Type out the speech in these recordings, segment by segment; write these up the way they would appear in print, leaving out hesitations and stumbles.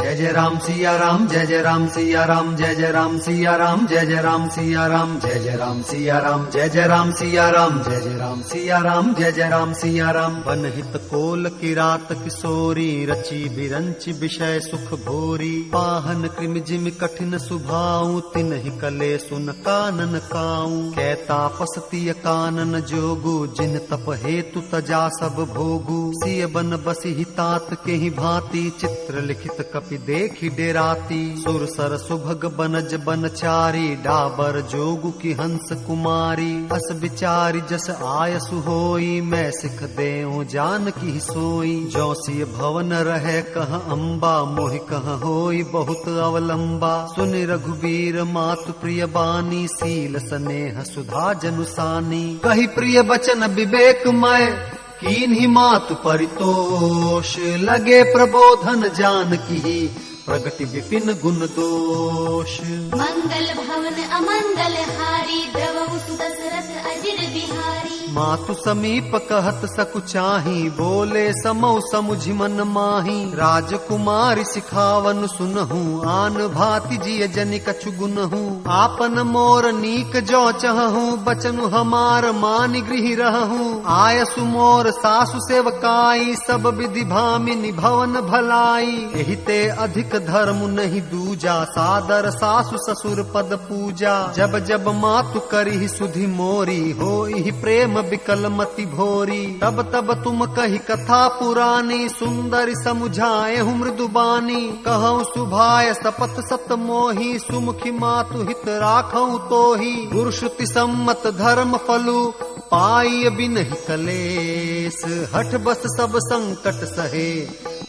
जय जय राम सिया राम, जय जय राम सिया राम, जय जय राम सिया राम, जय जय राम सिया राम, जय जय राम सिया राम, जय जय राम सिया राम, जय जय राम सिया राम, जय जय राम सिया राम। वनहित कोल किरात किशोरी, रची बिरंच विषय सुख भोरी। पाहन कृमि जिमि कठिन सुभाऊ, तिन्हि कले सुन कानन काऊ। कै तापस तिय कानन जोगु, जिन तप हेतु तजा सब भोगु। सिय बन बसिहि तात केहि भांति, चित्र लिखित कपि देखि डेराती। सुर सर सुभग बनज बनचारी, डाबर जोगु की हंस कुमारी। अस विचारी जस आयसु होई, मैं सिख देऊं जान की सोई। जो सिय भवन रहे कह अम्बा, मोहि कह होई बहुत अवलंबा। सुनि रघुबीर मातु प्रिय बानी, सील स्नेह सुधा जनुसानी। कही प्रिय बचन विवेकमय, कीन्ही मातु परितोष। लगे प्रबोधन जानकी, प्रगति विपिन गुण दोष। मंगल भवन अमंगल हारी, द्रवहु सुदशरथ अजिर बिहारी। मातु समीप कहत सकुचाही, बोले समौ समुझि मन माही। राजकुमारी सिखावन सुनहु, आन भांति जिय जनि कछु गुनहु। आपन मोर नीक जो चहु, बचनु हमार मानि गृह रहु। आयसु मोर सासु सेवकाई, सब विधि भामिनी भवन भलाई। एहि ते अधिक धर्म नहीं दूजा, सादर सासु ससुर पद पूजा। जब जब मातु करिहि सुधि मोरी, होइहि प्रेम बिकल मति भोरी। तब तब तुम कही कथा पुरानी, सुंदर समुझाए हूँ मृदुबानी। कहूँ सुभाय सपथ सत मोही, सुमुखी मातु हित राखऊं तोही। गुरु श्रुति सम्मत धर्म फलु, पाई बिनहि कलेस। हठ बस सब संकट सहे,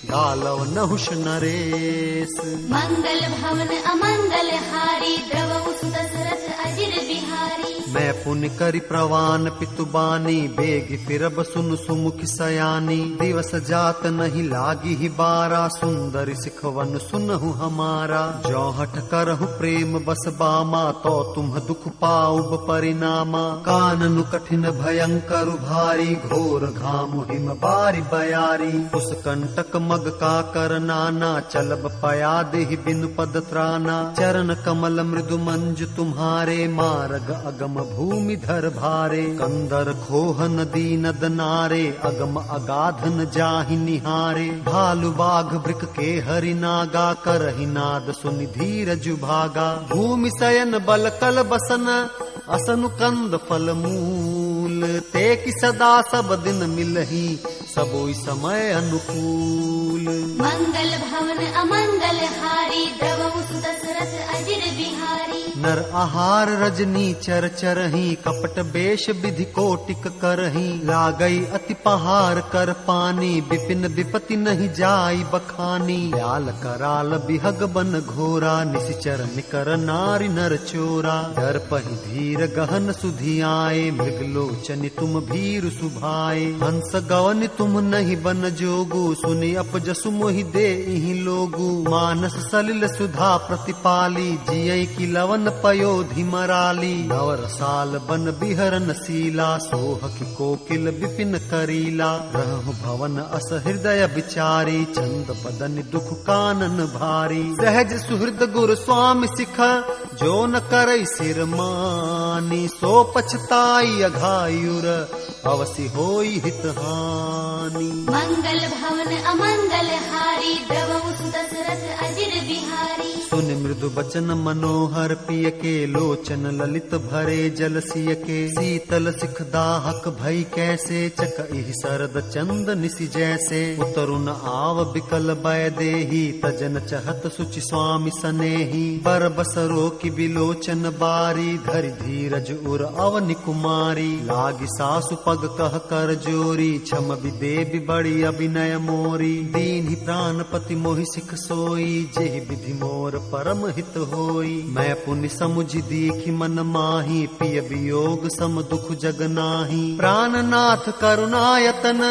गालव नहुष नरेश। मंगल भवन अमंगल हारी, द्रवहु सुदशरथ अजिर बिहारी। मैं पुण्य करि प्रवान पितुबानी, बेग फिरब सुन सुमुखी सयानी। दिवस जात नहीं लागी ही बारा, सुंदर सिखवन सुनहु हमारा। जो हठ करहु प्रेम बस बामा, तो तुम दुख पाउब परिणामा। काननु कठिन भयंकर भारी, घोर घाम हिम बारी बयारी। उस कंटक मग का कर नाना, चलब पया देहि बिनु पद त्राना। चरण कमल मृदु मंजु तुम्हारे, मार्ग अगम भूमि धर भारे। कंदर खोह नदी नद नारे, अगम अगाध न जाहि निहारे। भालु बाघ वृक के हरि नागा, करहि नाद सुनि धीरज भागा। भूमि शयन बल कल बसन, असनु कंद फल मूल। ते कि सदा सब दिन मिलही, सबोई समय अनुकूल। मंगल भवन अमंगल हारी, द्रवहु सुदशरथ अजिर बिहारी। नर आहार रजनी चर चरही, कपट बेश विधि कोटिक करही। लागई अति पहार कर पानी, विपिन विपति नहीं जाई बखानी। व्याल कराल बिहग बन घोरा, निशिचर निकर नारी नर चोरा। डर पहि धीर गहन सुधि आए, मृगलोचनि तुम भीरु सुभाए। हंस गवन तुम नहीं बन जोगु, सुनि अपजसु मोहि दे इहि लोगु। मानस सलिल सुधा प्रतिपाली, जियई की लवन पयोधि मराली। नवर साल बन बिहरन सीला, सोह की कोकिल विपिन करीला। रहु भवन अस हृदय विचारी, चंद बदन दुख कानन भारी। सहज सुहृद गुरु स्वामी सिख, जो न करई सिर मानी। सो पछताई अघायुर, अवसि होई हित हानि। मंगल भवन अमंगल हारी, द्रवहु सुदशरथ अजिर बिहारी। सुन मृदु बचन मनोहर पिय के, लोचन ललित भरे जल सिय के। शीतल सिख दाहक भई कैसे, चकहि सरद चंद निसि जैसे। उतरु न आव बिकल बै देही, तजन चहत सुचि स्वामी सनेही। बर बसरो की बिलोचन बारी, धरि धीरज उर अवनि कुमारी। लागी सासु पग कह कर जोरी, क्षम विदेवी बड़ी अभिनय मोरी। दीन्हि प्राणपति मोहि सिख सोई, जेहि विधि मोर परम हित होई। मैं पुनि समुझि दीखि मन माही, पिय वियोग सम दुख जग नाही। प्राणनाथ करुणायतन,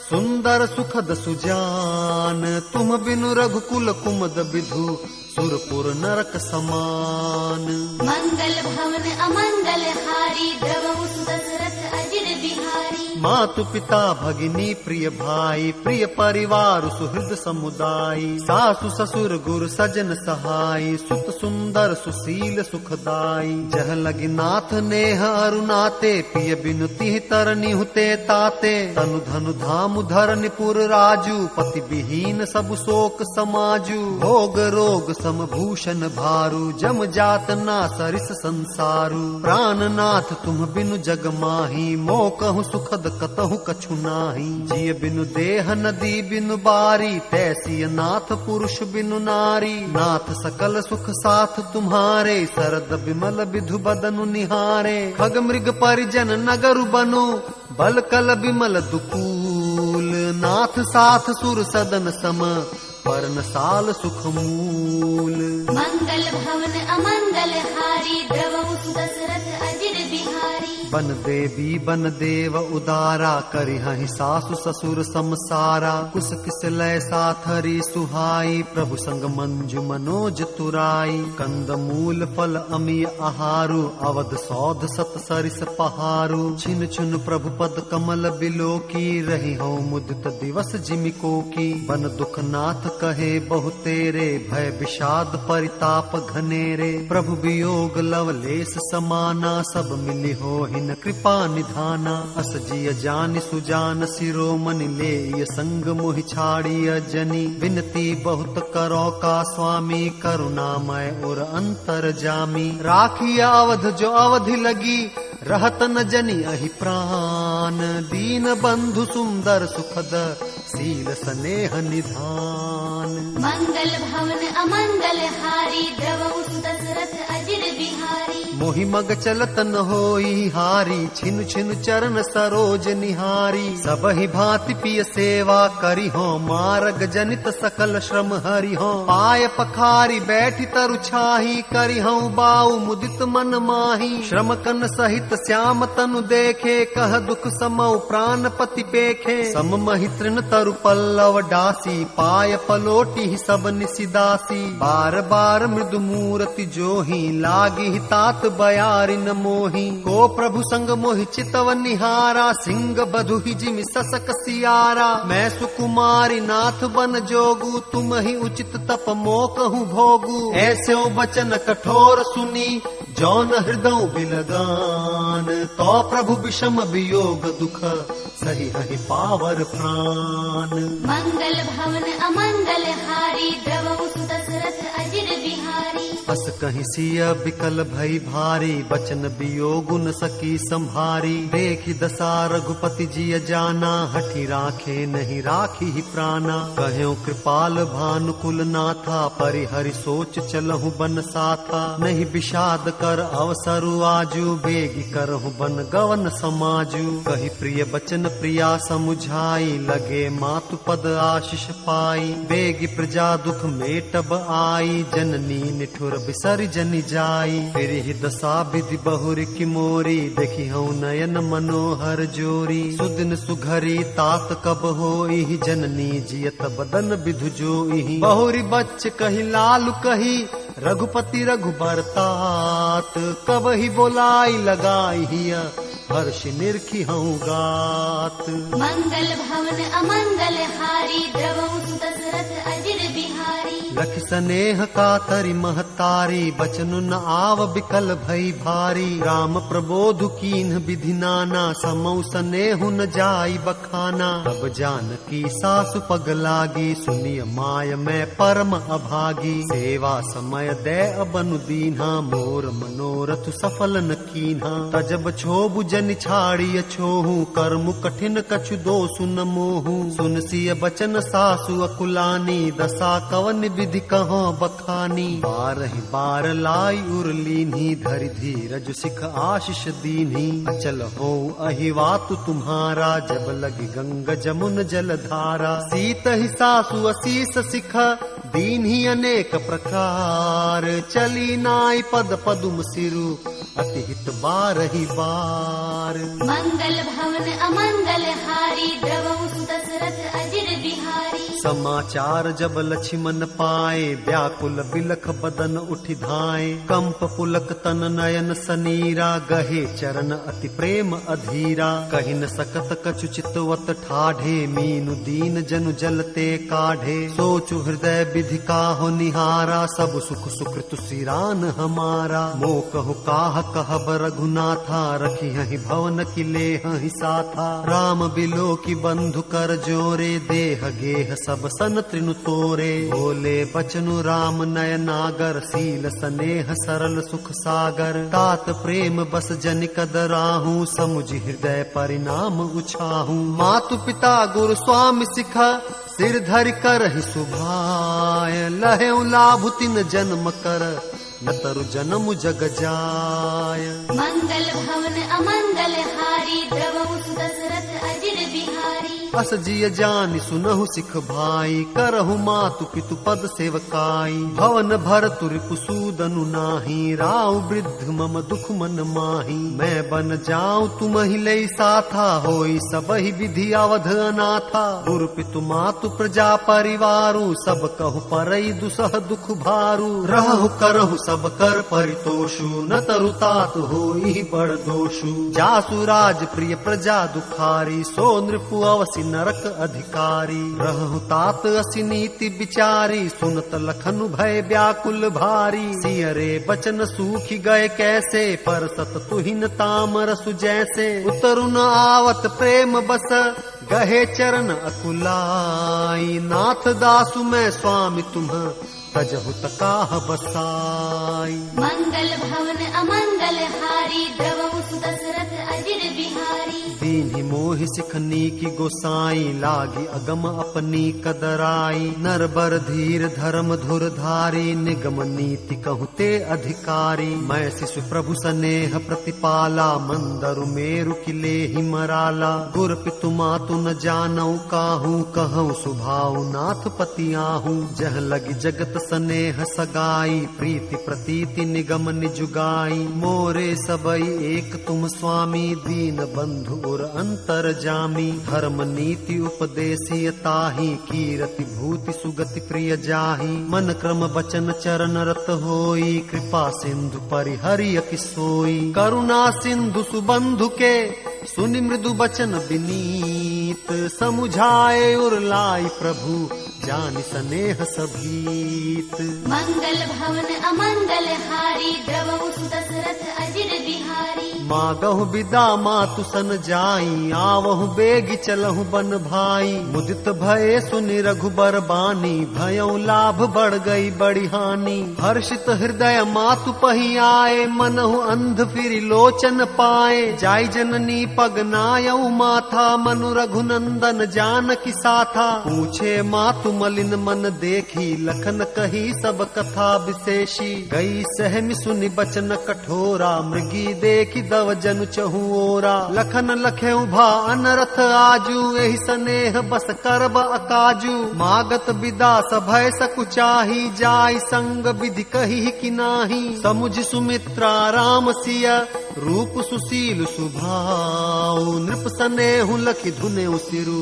सुंदर सुखद सुजान। तुम बिनु रघुकुल कुमद विधु, सुरपुर नरक समान। मंगल भवन अमंगल हारी, द्रवहु सुदशरथ अजिर बिहारी। मातु पिता भगिनी प्रिय भाई, प्रिय परिवार सुहृद समुदाय, सासु ससुर गुरु सजन सहाय, सुत सुंदर सुशील सुखदाई। जह लगी नाथ नेह अरुनाते, पिय बिनु तिह तरनि हुते ताते। तनु धनु धाम धरनिपुर राजू, पति विहीन सब शोक समाजू। भोग रोग समभूषण भारू, जम जात ना सरिस संसारू। प्राणनाथ तुम बिनु जग माही, मो कहूँ सुखद कतहु कछु नाही। जिय बिनु देह नदी बिनु बारी, तैसी नाथ पुरुष बिनु नारी। नाथ सकल सुख साथ तुम्हारे, सरद बिमल विधु बदनु निहारे। खग मृग परिजन नगरु बनो, बल कल बिमल दुकूल। नाथ साथ सुर सदन सम, पर्णसाल सुख मूल। मंगल भवन अमंगल हारी, द्रवहु दशरथ अजिर बिहारी। बन देवी बन देव उदारा, करिहहि सासु ससुर समसारा। कुस किस लय साथरी सुहाई, प्रभु संग मंजु मनोज तुराई। कंद मूल फल अमिय आहारू, अवध सौध सत सरिस पहारू। छिन छुन प्रभु पद कमल बिलोकी, रही हो मुदित दिवस जिमिको की। बन दुख नाथ कहे बहु तेरे, भय विषाद परिताप घनेरे। प्रभु वियोग लवलेस समाना, सब मिली हो हिन कृपा निधाना। अस जिय जानि सुजान शिरोमणि, ले संग मोहि छाड़िय जनी। विनती बहुत करो का स्वामी, करुणामय और अंतर जामी। राखिय अवध जो अवधि लगी, रहत न जनि अहि प्राण। दीन बंधु सुंदर सुखद, शील स्नेह निधान। मंगल भवन अमंगल हारी, द्रवहु दशरथ अजिर बिहारी। मोहि मग चलत न होई हारी, छिनु छिनु चरण सरोज निहारी। सब ही भांति पिय सेवा करी हो, मार्ग जनित सकल श्रम हरि हो। पाय पखारी बैठी तरु छाही, करी हूँ बाऊ मुदित मन माही। श्रम कन सहित श्याम तनु देखे, कह दुख समौ प्राण पति पेखे। सम महि तृण तरु पल्लव डासी, पाय पलोटी सब निसिदासी। बार बार मृदु मूर्ति जोही, लागी तात बयारी न मोही। को प्रभु संग मोहि चितव निहारा, सिंह बधु ही जिमि ससक सियारा। मैं सुकुमारी नाथ बन जोगू, तुम ही उचित तप मो कहूँ भोगू। ऐसे वचन कठोर सुनी, जौन हृदय बिलगान। तो प्रभु विषम वियोग दुख, सही हहि पावर प्राण। मंगल भवन अमंगल हारी, द्रवहु दशरथ अजिर बिहारी। अस कहीं सिय बिकल भई भारी, बचन वियोग न सकी संभारी। देखी दशा रघुपति जिय जाना, हठी राखे नहीं राखी ही प्राणा। कह्यो कृपाल भानुकुल नाथा, परिहरि सोच चलहु बन साथा। नहीं विषाद कर अवसरु आजू, बेगी करहु बन गवन समाजू। कही प्रिय बचन प्रिया समुझाई, लगे मातु पद आशीष पाई। बेगी प्रजा दुख मेटब आई, जननी निठुर बिसरि जनि जाई। फिर ही दशा विधि बहुरी की मोरी, देखी हूँ नयन मनोहर जोरी। सुदिन सुघरी तात कब होई, जननी जियत बदन विधु जोई। बहुरी बच्च कही लालु कही, रघुपति रघुबर तात। कब ही बोलाई लगाई हिय, हर्ष निरखी हूँ गात। मंगल भवन अमंगल हारी, द्रवहु दशरथ अजिर बिहारी। लख स्नेह का तरि महतारी, बचनु न आव बिकल भई भारी। राम प्रबोधु कीन्ह विधि नाना, समौ स्नेहु न जाई बखाना। तब जानकी सासु पग लागी, सुनिय माय मैं परम अभागी। सेवा समय दे अबनु दीन्हा, मोर मनोरथ सफल न कीन्हा। तजब छोबु जनि छाड़िय छोहू, कर्मु कठिन कछु दोषु न मोहू। सुन सिय बचन सासु अकुलानी, दशा कवन विधि कहो बखानी। बारहि बार लाई उरलीन्ही, धरि धीरज सिख आशीष दीन्ही। अचल हो अहिवातु तुम्हारा, जब लगी गंगा जमुन जलधारा। सीत ही सासु असीस सिख, दीन्ही अनेक प्रकार। चली नाई पद पदुम सिरु, अति हित बारहि बार। मंगल भवन अमंगल हारी, द्रवहु दशरथ अजिर बिहारी। समाचार जब लक्ष्मण पाए, व्याकुल बिलख बदन उठि धाए। कंप पुलक तन नयन सनीरा, गहे चरण अति प्रेम अधीरा। कहि न सकत कछु चितवत ठाढ़े, मीनु दीन जनु जलते काढ़े। सोचु हृदय विधि काहु निहारा, सब सुख सुकृत सिरान हमारा। मो कहु काह कहब रघुनाथा, रखी हहि भवन किले हहि साथा। राम बिलो की बंधु कर जोरे, देह गेह सब सन त्रिनु तोरे। बोले बचनु राम नयनागर, शील स्नेह सरल सुख सागर। तात प्रेम बस जनिकद राहू, समुझ हृदय परिणाम उछाहू। मातु पिता गुरु स्वामी सिखा, सिर धरि करहि सुभाय। लहे लाभ तिन जन्म कर, न तरु जन्म जग जाय। मंगल भवन अमंगल हारी, द्रवहु दशरथ अजिर बिहारी। अस जिय जानि सुनहु सिख भाई, करहु मातु पितु पद सेवकाई। भवन भरतु रिपुसूदनु नाही, राव वृद्ध मम दुख मन माही। मैं बन जाऊं तुम ही लई साथा, होई सबहि विधि अवध अनाथा। गुरु पितु मातु प्रजा परिवारु, सब कहु परई दुसह दुख भारू। रहु करहु सब कर परितोषु, न तरु तात होई बड़ दोषु। जासु राज प्रिय प्रजा दुखारी, सो नृपु अवसि नरक अधिकारी। रहु तात असि नीति विचारी, सुनत लखनु भय व्याकुल भारी। सियरे बचन सूखी गए कैसे, परसत तुहिन तामर सुजैसे। उतरु न आवत प्रेम बस, गहे चरण अकुलाई। नाथ दासु मैं स्वामी तुम, तजहु तकाह बसाई। मंगल भवन अमंगल हारी, द्रवहु दशरथ अजिर बिहारी। दीन्हि मोहि सिखनी की गोसाई, लागी अगम अपनी कदराई। नर बर धीर धर्म धुर धारी, निगम नीति कहते अधिकारी। मैं शिशु प्रभु स्नेह प्रतिपाला, मंदरु मेरु किले हिमराला। गुर पितु मातु न जानऊ काहू, कहूँ सुभाऊ नाथ पति आहू। जह लगी जगत स्नेह सगाई, प्रीति प्रतीति निगम निजुगाई। मोरे सबई एक तुम स्वामी, दीन बंधु उर अंतर जामी। धर्म नीति उपदेशी ताही, कीरति भूति सुगति प्रिय जाही। मन क्रम बचन चरण रत होई, कृपा सिंधु परिहरि अति सोई। करुणा सिंधु सुबंधु के, सुनि मृदु बचन विनीत। समुझाए उर लाई प्रभु, जानि स्नेह सभीत। मंगल भवन अमंगल हारी, द्रवहु दशरथ अजिर बिहारी। मागहु विदा मातु सन जाई, आवहु बेगी चलहु बन भाई। मुदित भये सुनि रघुबर बानी, भयउ लाभ बढ़ गई बड़ी हानि। हर्षित हृदय मातु पही आए, मनहु अंध फिर लोचन पाए। जाय जननी पग नायउ माथा, मनु रघुनंदन जानकी साथा। पूछे मातु मलिन मन देखी, लखन कही सब कथा विशेषी। गई सहमि सुनि बचन कठोरा, मृगी देखी दव जनु चहु ओरा। लखन लखे उभा अनरथ आजू, एहि स्नेह बस करब अकाजू। मागत विदा सभय सकुचाही, जाय संग विधि कही कि नाही। समुझ सुमित्रा राम सिया, रूप सुशील सुभाऊ। नृप स्नेहु लखि धुनेउ सिरु,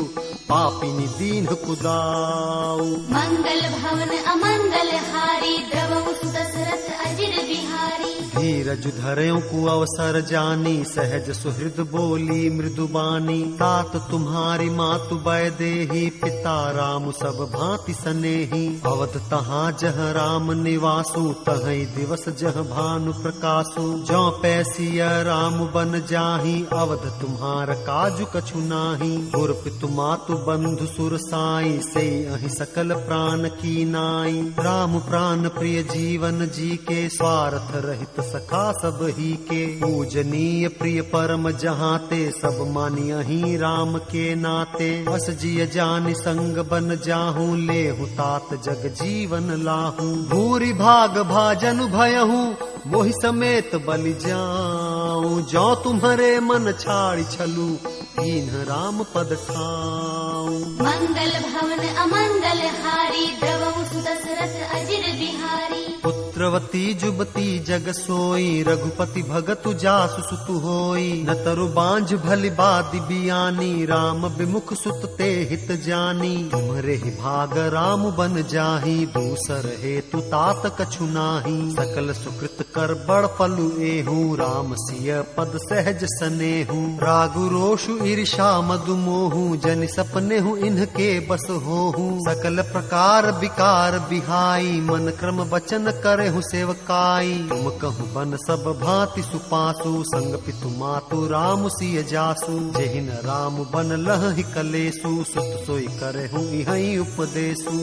पापिनी दीन कुदाऊ। मंगल भवन अमंगल हारी, द्रवहु दशरथ अजिर बिहारी। धीरज धर्यों को अवसर जानी, सहज सुहृद बोली मृदुबानी। तात तुम्हारी मातु बैदेही, पिता राम सब भांति स्नेही। अवध तहाँ जह राम निवासु, तहै दिवस जह भानु प्रकाशु। जौ पैसिया राम बन जाही, अवध तुम्हार काजु कछु नाही। गुर पितु मातु बंधु सुर साई, से अहि सकल प्राण की नाई। राम प्राण प्रिय जीवन जी के, स्वार्थ रहित सखा सब ही के। पूजनीय प्रिय परम जहाते, सब मानियहि राम के नाते। बस जिय जानि संग बन जाहू, लेहु तात जग जीवन लाहू। भूरि भाग भाजनु भयहू, मोहि समेत बलि जाऊं। जो तुम्हारे मन छाड़ी छलू, दीन्ह राम पद ठाऊं। मंगल भवन अमंगल हारी, द्रवहु दशरथ अजिर बिहारी। पुत्र द्रवती जुबती जग सोई, रघुपति भगतु जासु सुतु होई। न तरु बांझ भली बादि बियानी, राम विमुख सुत ते हित जानी। तुम्हरे ही भाग राम बन जाही, दूसर हेतु तात कछु नाही। सकल सुकृत कर बड़ फलु एहू, राम सिय पद सहज सनेहू। रागु रोषु ईर्षा मधु मोहू, जन सपने हूँ इनके बस होहू। सकल प्रकार विकार बिहाई, मन क्रम वचन करे हूँ सेवकाई। तुम कहूँ बन सब भांति सुपासु, संग पितु मातु राम सिय जासु। जेहिन राम बन लहि कलेसु, सुत सोई करे हूँ इहि उपदेसु।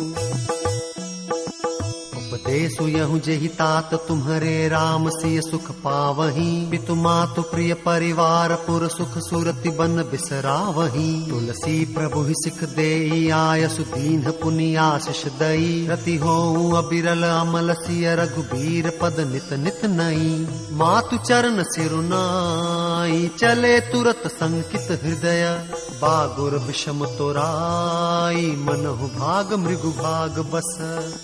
उपदेसु यहु जेहि तात तुम्हरे, राम सिय सुख पावही। पितु मातु प्रिय परिवार पुर, सुख सुरति बन बिसरावही। तुलसी प्रभु ही सिख देई, आयसु दीन पुनि आशीष दई। रति होऊ अबिरल अमल सिय, रघुबीर पद नित नित नई। मातु चरण सिरुनाई, चले तुरत संकित हृदय। बागुर विषम तोराई, मनहु भाग मृगु भाग बस।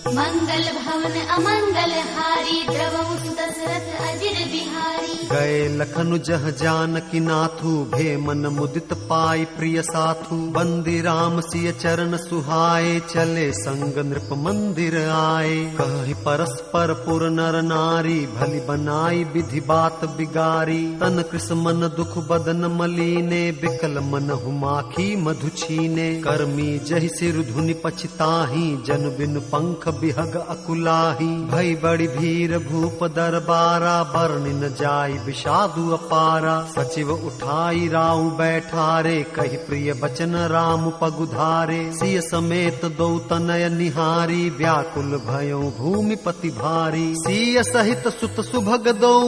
मंगल भवन अमंगल हारी, द्रवहु सुत दशरथ अजिर बिहारी। गए लखनु जह जानकी नाथु, भे मन मुदित पाई प्रिय साथु। बंदी राम सिय चरण सुहाए, चले संग नृप मंदिर आए। कहि परस्पर पुर नर नारी, भली बनाई विधि बात बिगारी। तन कृष मन दुख बदन मलीने, बिकल मन हुमाखी मधु छीने। कर्मी जहि सिर धुनि पछताही, जन बिन पंख बिहग अकुलाही। भई बड़ी भीर भूप दरबारा, बरनि न जाई विषादु अपारा। सचिव उठाई राउ बैठारे, कहि प्रिय बचन राम पगुधारे। सिय समेत दो तनय निहारी, व्याकुल भयो भूमिपति भारी। सिय सहित सुत सुभग दो,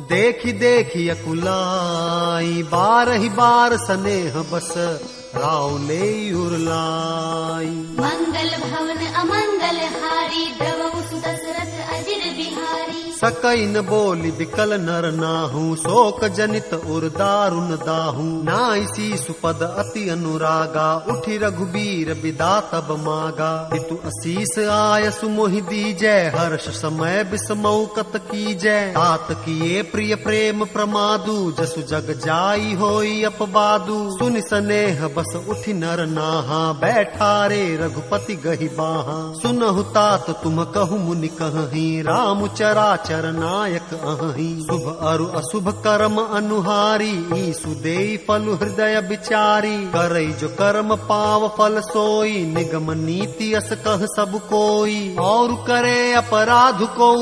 देखी देखी अकुलाई। बारहि बार स्नेह बस, राव ले उरलाई। मंगल भवन अमंगल हारी, द्रवहु सुत दशरथ अजिर बिहारी। सकई न बोली बिकल नर नाहू, शोक जनित उर दारुन दाहू। नाई शीसु पद अति अनुरागा, उठि रघुबीर बिदा तब मागा। पितु असीस आयसु मोहि दीजय, हर्ष समय बिसमऊ कत कीजय। तात किए प्रिय प्रेम प्रमादु, जसु जग जाई होई अपबादु। सुनि स्नेह बस उठि नर नाहा, बैठारे रघुपति गहि बाहा। सुनहु तात तुम कहु मुनि कहहि, राम चराचर नायक अहि। शुभ अरु अशुभ कर्म अनुहारी, ईसु देई फल हृदय विचारी। करई जो कर्म पाव फल सोई, निगम नीति अस कह सब कोई। और करे अपराध को,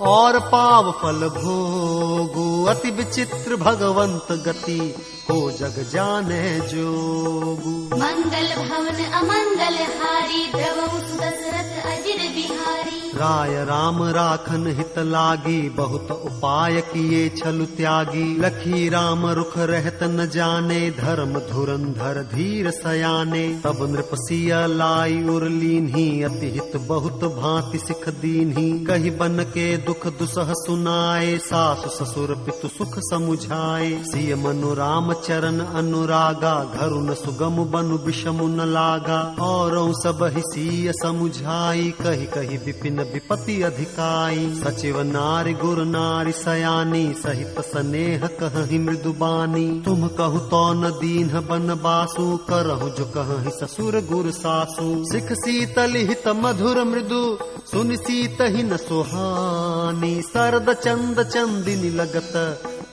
और पाव फल भोगु। अति विचित्र भगवंत गति, को जग जाने जोगु। मंगल भवन अमंगल हारी, द्रवहु सुत दशरथ अजिर बिहारी। राय राम राखन हित लागी, बहुत उपाय किए छलु त्यागी। लखी राम रुख रहत न जाने, धर्म धुरंधर धीर सयाने। तब नृप सिय लाई उर लीन्ही, अति हित बहुत भांति सिख दीन्ही। कहि बन के दुख दुसह सुनाए, सासु ससुर पितु सुख समुझाए। सिय मनु राम चरण अनुरागा, घरु न सुगम बनु विषमु न लागा। और सब ही सिय समुझाई, कहि कहि विपिन विपति अधिकाई। सचिव नारी गुर नारी सयानी, सहित स्नेह कहहि मृदुबानी। तुम कहु तो न दीन्ह बन बासु, करहु जो कहहि ससुर गुर सासु। सिख शीतल हित मधुर मृदु, सुनि सीत ही न सुहानी। सरद चंद चंदिनी लगत,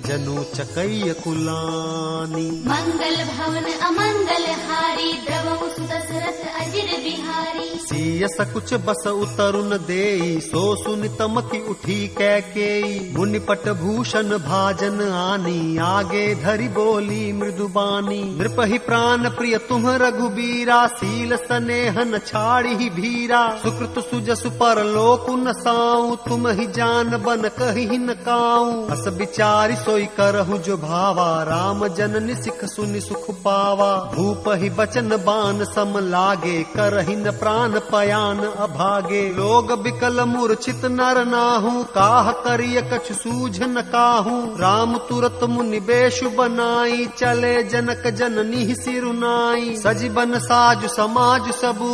जनु चकैय कुलानी। मंगल भवन अमंगल हारी, द्रवहु सुत दशरथ अजिर बिहारी। सिय सकुच बस उतरुन देई, सो सुनि तमकी उठी कैकेयी। मुनिपट भूषण भाजन आनी, आगे धरि बोली मृदुबानी। नृपहि प्राण प्रिय तुम रघुबीरा, सील स्नेह न छाड़ी ही भीरा। सुकृत सुजसु परलोकु न साऊ, तुम ही जान बन कहि न काऊ। अस विचारि सोई करहु जो भावा, राम जननि सिख सुनि सुख पावा। भूप ही बचन बान सम लागे, करहि न प्राण पयान अभागे। लोग बिकल मूर्छित नर नाहू, काह करिय कछु सूझ न काहू। राम तुरत मुनि बेशु बनाई, चले जनक जननी सिरुनाई। सजीवन साजु समाज सबु,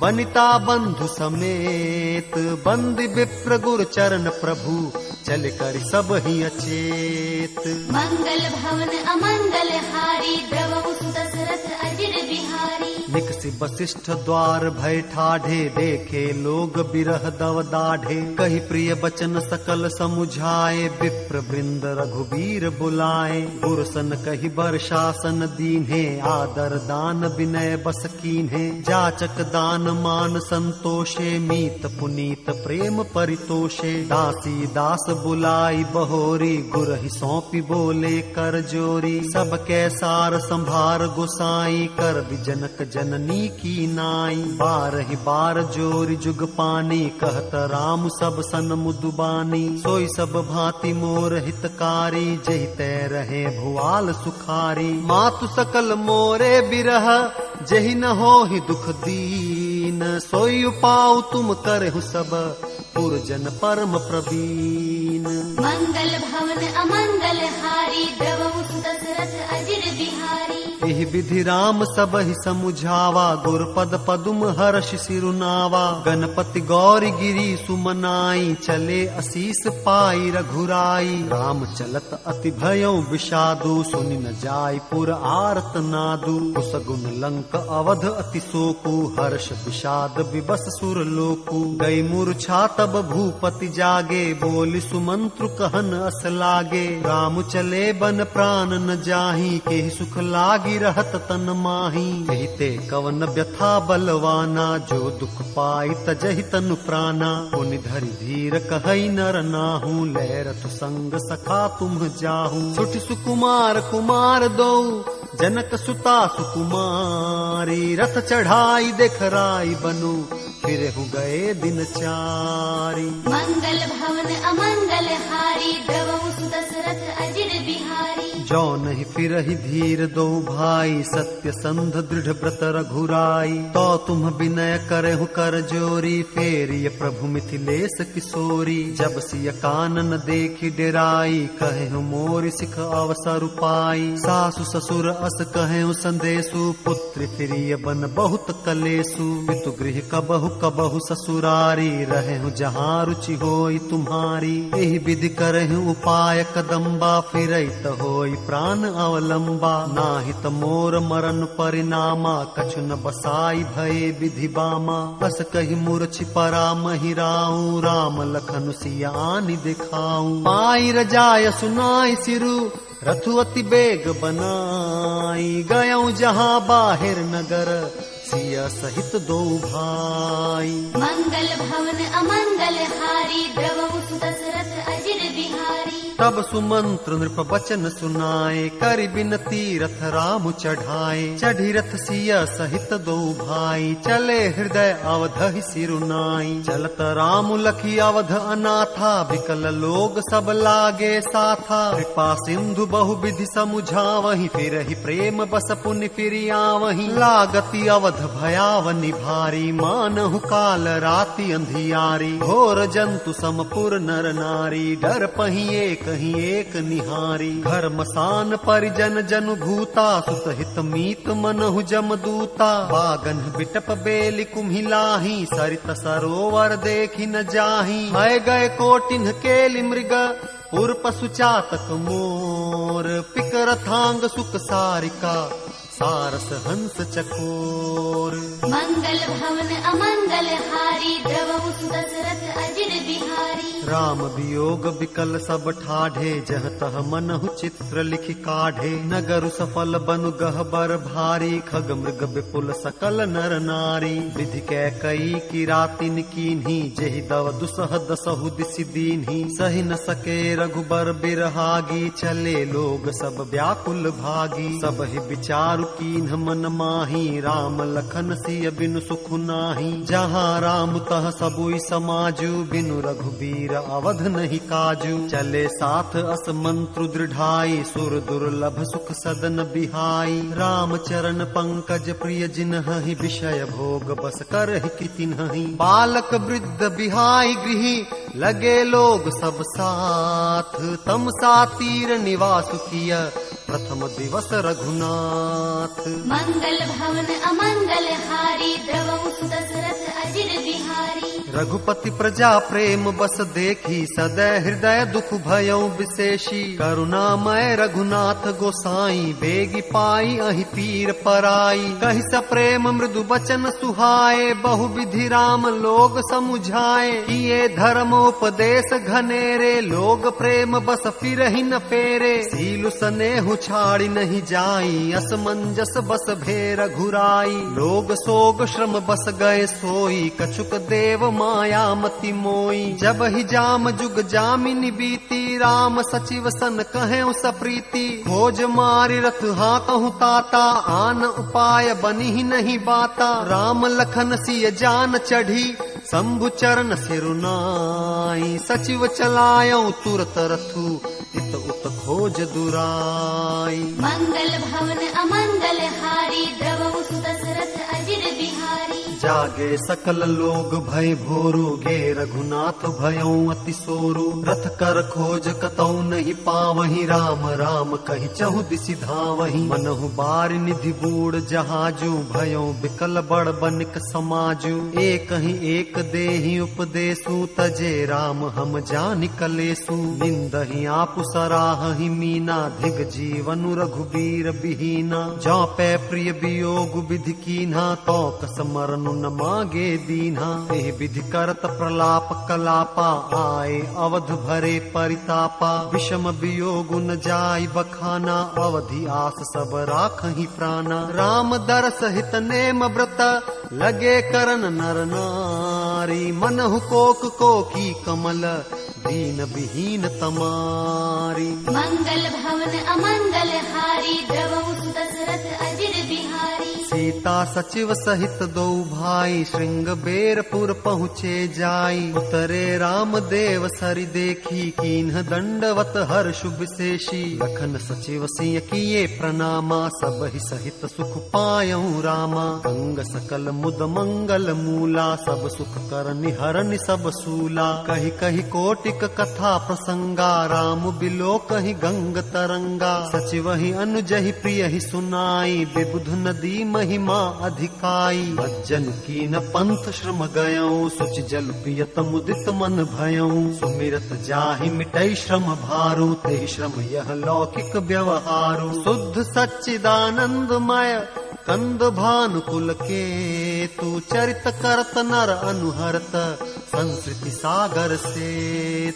बनिता बंधु समेत, बंदी विप्र गुर चरण प्रभु, चल कर सब ही अचेत। मंगल भवन अमंगल हारी, द्रवहु सुत दशरथ अजिर बिहारी। निकसि वशिष्ठ द्वार भय ठाढ़े, देखे लोग बिरह दव दाढ़े। कही प्रिय बचन सकल समुझाए, विप्र वृंद रघुबीर बुलाए। गुरसन कही बर शासन दीन्हे, आदर दान विनय बस कीन्हे। जाचक दान मान संतोषे, मीत पुनीत प्रेम परितोषे। दासी दास बुलाई बहोरी, गुरहि सौंपी बोले कर जोरी। सब कै सार संभार गोसाई, कर जनक जननी की नाई। बारहि बार जोरी जुग पानी, कहत राम सब सन मुदुबानी। सोई सब भांति मोर हितकारी, जहि तै रहे भुआल सुखारी। मातु सकल मोरे बिरह, जहि न होहि दुख दीन। सोई उपाउ तुम करहु सब, पुरजन परम प्रवीण। मंगल भवन अमंगल हारी, द्रवहु सुत दशरथ अजिर बिहारी। एहि विधि राम सबहि समुझावा, गुरपद पदुम हर्ष सिरुनावा। गणपति गौरी गिरी सुमनाई, चले असीस पाई रघुराई। राम चलत अति भयउ विषादु, सुनि न जाय पुर आरत नादु। कुसगुन लंक अवध अति शोकु, हर्ष विषाद विवश सुर लोकु। गई मूर्छा तब भूपति जागे, बोली सुमंत्रु कहन अस लागे। राम चले बन प्राण न जाहि, केहि सुख लागी रहत तन माही। कहते कवन व्यथा बलवाना, जो दुख पाई तजहि तनु प्राणा। पुनि धरि धीर कहई नर नाहू, लै रथ संग सखा तुम जाहू। सुठ सुकुमार कुमार दो, जनक सुता सुकुमारी। रथ चढ़ाई देखराई बनु, फिरहु गए दिन चारी। मंगल भवन अमंगल हारी, द्रवहु सुत दशरथ अजिर बिहारी। जो नहीं फिरहि धीर दो भाई, सत्य संध दृढ़ व्रत रघुराई। तो तुम विनय करहु कर जोरी, फेरिय प्रभु मिथिलेश किशोरी। जब सिय कानन देखी डेराई, कहहु मोरि सिख अवसर पाई। सासु ससुर अस कहहु संदेशु, पुत्र फिरिय बन बहुत कलेसु। पितु गृह कबहु कबहु ससुरारी, रहहु जहाँ रुचि होई तुम्हारी। एहि विधि करहु उपाय कदम्बा, फिरइत होई प्राण अवलंबा। नाहित मोर मरण परिणामा, कछु न बसाई भये विधि बामा। बस कही मूर्छि परा महिराऊ, राम लखन सिया आनि दिखाऊं। पाई रजाय सुनाई सिरु, रथु अति बेग बनाई। गयऊ जहाँ बाहिर नगर, सिया सहित दो भाई। मंगल भवन अमंगल हारी, द्रवहु सुत दशरथ अजिर बिहारी। तब सुमंत्र नृप बचन सुनाए, करि बिनती रथ राम चढ़ाए। चढ़ी रथ सिया सहित दो भाई, चले हृदय अवधहि सिरुनाई। चलत राम लखी अवध अनाथा, विकल लोग सब लागे साथा। कृपा सिंधु बहु विधि समुझावहि, फिरहि प्रेम बस पुनि फिरि आवहि। लागति अवध भयावनि भारी, मानहु काल राति अंधियारी। घोर जंतु समपुर नर नारी, डर पहिए कहीं एक निहारी। घर मसान परिजन जन भूता, सुत हित मीत मनहु जमदूता। बागन बिटप बेली कुम्हिलाही, सरित सरोवर देखी न जाही। है गए कोटिन केलि मृग, उर पशु चातक मोर। पिक रथांग सुख सारिका, सारस हंस चकोर। मंगल भवन अमंगल हारी, द्रवहु सुत दशरथ अजिर बिहारी। राम वियोग विकल सब ठाढ़े, जह तह मनहु चित्र लिखि काढ़े। नगर सफल बनु गहबर भारी, खग मृग विपुल सकल नर नारी। विधि कै कई की रातिन कीन्ही, जेहि दव दुसह दसहु दिसि दीन्ही। सहि न सके रघुबर बिरहागी, चले लोग सब व्याकुल भागी। सब ही विचारु कीन्ह मन माही, राम लखन सिय बिनु सुख नाही। जहाँ राम तह सबुई समाजु, बिनु रघुबीर अवध नहीं काजू। चले साथ अस मंत्रु दृढ़ाई, सुर दुर्लभ सुख सदन बिहाई। राम चरण पंकज प्रिय जिन्हहि, विषय भोग बस करहि कृतिन्हि। बालक वृद्ध बिहाई गृही, लगे लोग सब साथ। तम सा तीर निवासु किय, प्रथम दिवस रघुनाथ। मंगल भवन अमंगल हारी द्रवहु सुदशरथ अजिर बिहारी। रघुपति प्रजा प्रेम बस देखी सदै हृदय दुख भयउ विशेषी। करुणामय रघुनाथ गोसाई बेगी पाई अहि पीर पराई। कहि सप्रेम मृदु बचन सुहाए बहु विधि राम लोग समुझाए। किए धर्म उपदेश घनेरे लोग प्रेम बस फिरहि न फेरे। सीलु स्नेहु छाड़ी नहीं जाई असमंजस बस भेर घुराई। लोग सोग श्रम बस गए सोई कछुक देव माया मति मोई। जब ही जाम जुग जामिनी बीती राम सचिव सन कहें सप्रीति। खोज मारी रथ हाँ कहूँ ताता आन उपाय बनी ही नहीं बाता। राम लखन सिय जान चढ़ी शंभु चरण सिरुनाई। सचिव चलायऊ तुरत रथु इत उत खोज दुराई। मंगल भवन अमंगल हारी द्रवहु सुदशरथ अजिर बिहारी। जागे सकल लोग भय भोरु गे रघुनाथ भयउ अति सोरु। रथ कर खोज कतौ नहीं पावहि राम राम कहि चहु दिसि धावहि। मनहु बारि निधि बूढ़ जहाजु भयउ बिकल बड़ बनिक समाजु। एक ही एक देहि उपदेशु तजे राम हम जानि कलेसु। निंदहि आपु सराहहि मीना धिग जीवनु रघुबीर बिहीना। जौ पै प्रिय वियोग विधि कीन्हा तो कस मरनु न मागे दीन्हा। एह विधि करत प्रलाप कलापा आए अवध भरे परितापा। विषम वियोग न जाय बखाना अवधि आस सब राखहि प्राणा। राम दरस हित नेम व्रत लगे करन नर नारी। मनहु कोक कोकी कमल दीन विहीन तमारी। मंगल भवन अमंगल हारी द्रवहु सुदशरथ अजिर बिहारी। सीता सचिव सहित दो भाई श्रृंग बेरपुर पहुँचे जाई। उतरे राम देव सरि देखी कीन्ह दंडवत हर्षु विशेषी। लखन सचिव सिंह किए प्रणामा सब ही सहित सुख पायऊ रामा। गंग सकल मुद मंगल मूला सब सुख कर निहरनि सब सूला। कही कही कोटिक कथा प्रसंगा राम बिलो कही गंग तरंगा। सचिव ही अनुजहि प्रिय ही सुनाई विबुध नदी महिमा अधिकाई। भजन कीन पंथ श्रम गयऊ सुचि जल पियत मुदित मन भयऊ। सुमिरत जाहि मिटई श्रम भारू तेहि श्रम यह लौकिक व्यवहारू। शुद्ध सच्चिदानंदमय कंद भानुकुल के तू चरित करत नर अनुहरत संस्कृति सागर से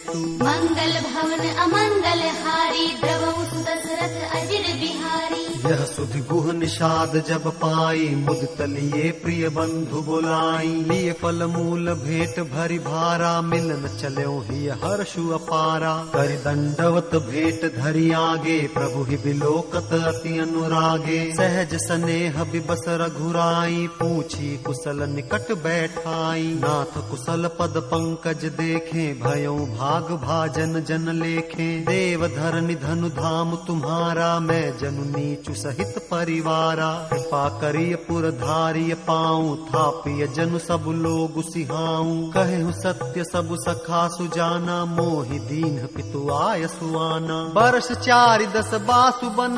तू। मंगल भवन अमंगल हारी द्रवहु सुदशरथ अजिर बिहारी। यह सुधि गुह निषाद जब पाई मुदित लिए प्रिय बंधु बुलाई। लिए फल मूल भेंट भरि भारा मिलन चल्यो ही हर्षु अपारा। कर दंडवत भेंट धरि आगे प्रभु ही बिलोकत अति अनुरागे। सहज स्नेह बिबस रघुराई पूछी कुशल निकट बैठाई। नाथ कुशल पद पंकज देखे भयउ भाग भाजन जन लेखे। देव धरनि धनु धाम तुम्हारा मैं जनु नीचु सहित परिवारा। कृपा करिय पुर धारिय पाऊं थापिय जनु सब लोग सिहाऊं। कहु सत्य सब सखा सुजाना मोहि दीन पितु आय सुआना। वर्ष 4 बासु बन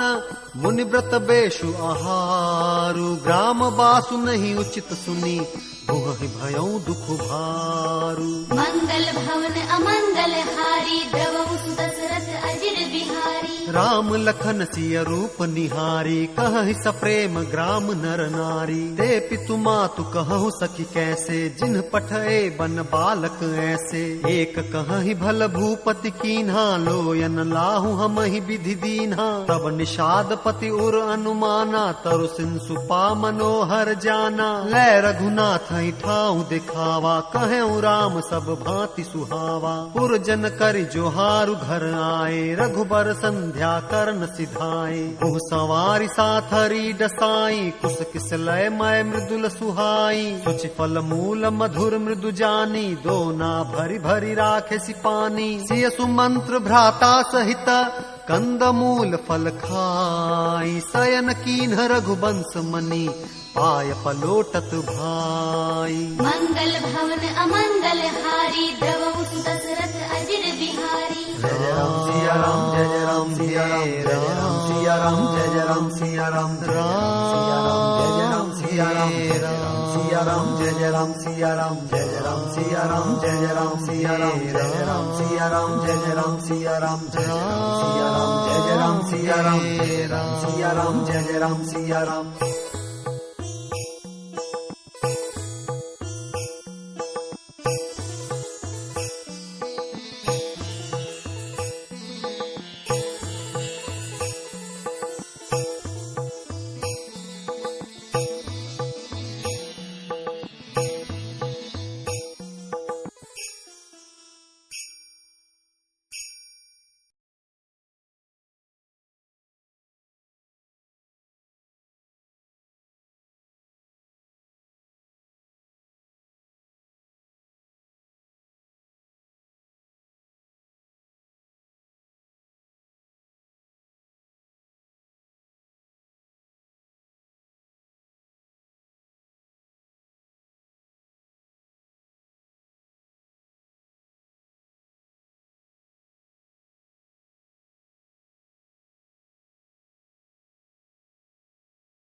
मुनि व्रत बेशु आहारु। ग्राम बासु नहीं उचित सुनी भुहि भयउ दुख भारू। मंगल भवन अमंगल हारी द्रवहु सुदशरथ अजिर बिहारी। राम लखन सिय रूप निहारी कहहि सप्रेम ग्राम नर नारी। ते पितु मातु कहु सखी कैसे जिन्ह पठए बन बालक ऐसे। एक कहहि भल भूपति कीन्हा लोयन लाहु हमहि विधि दीन्हा। तब निषाद पति उर अनुमाना तरु सिंसु पा मनोहर जाना। लय रघुनाथ ठाऊ दिखावा कहेऊ राम सब भांति सुहावा। पुरजन करि जोहारु घर आए रघुबर संध्या करन सिधाए। ओह सवारी साथरी डसाई कुश किस लय मय मृदुल सुहाई। सुचि फल मूल मधुर मृदु जानी दोना भरी भरी राखे सिपानी। सिय सुमंत्र भ्राता सहित कंद मूल फल खाई। शयन कीन्ह रघुवंश मनी पाय पलोटत भाई। मंगल भवन अमंगल हारी द्रवहु सुदशरथ अजिर बिहारी। जय राम सिया राम जय जय राम सिया राम जय जय राम सिया राम सिया राम जय जय राम सिया राम सिया राम जय जय राम सिया राम जय जय राम सिया राम जय जय राम सिया राम जय जय राम सिया राम जय जय राम सिया राम जय जय राम सिया राम जय जय राम सिया राम सिया राम जय जय राम सिया राम।